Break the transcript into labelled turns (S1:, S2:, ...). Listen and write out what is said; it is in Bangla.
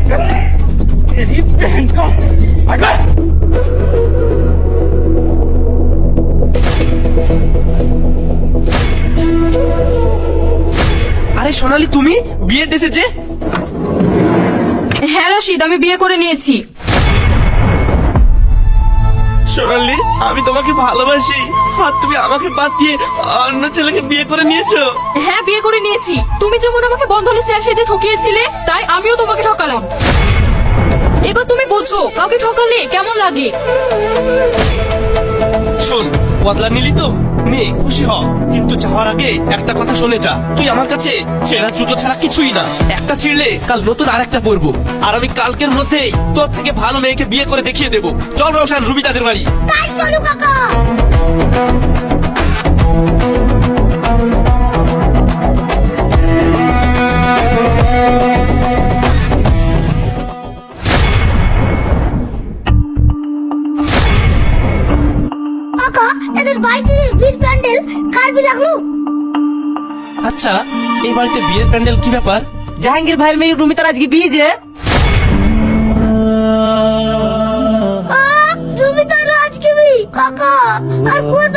S1: तेरी बहन का
S2: আরে সোনালি, তুমি বিয়ের ড্রেসে যে?
S3: হ্যাঁ রাশিদ, আমি বিয়ে করে নিয়েছি।
S2: সোনালি, আমি তোমাকে ভালোবাসি, আর তুমি আমাকে বাদ দিয়ে অন্য ছেলেকে বিয়ে করে নিয়েছো।
S3: হ্যাঁ, বিয়ে করে নিয়েছি। তুমি যেমন আমাকে বন্ধনে স্যার সেজে ঠকিয়েছিলে, তাই আমিও তোমাকে ঠকালাম। এবার তুমি বোঝো কাউকে ঠকালে কেমন লাগে।
S2: শোন, বদলা নিলি তো নে, খুশি হ, কিন্তু যাওয়ার আগে একটা কথা শুনে যা। তুই আমার কাছে ছেঁড়া জুতো ছাড়া কিছুই না। একটা ছিঁড়লে কাল নতুন আরেকটা পরবো, আর আমি কালকের মধ্যেই তোর থেকে ভালো মেয়েকে বিয়ে করে দেখিয়ে দেবো। চল রোশান, রুবি তাদের বাড়ি।
S4: তাই চলো কাকা। কাকা, এদের বাড়িতে বিয়ের প্যান্ডেল কার বিয়ে লাগলো?
S2: আচ্ছা, এই বাড়িতে বিয়ের প্যান্ডেল কি ব্যাপার?
S5: জাহাঙ্গীর ভাইয়ের মেয়ে রুমিতার আজকে বিয়ে যে।
S4: রুমিতার আজকে বিয়ে কাকা, আর কোন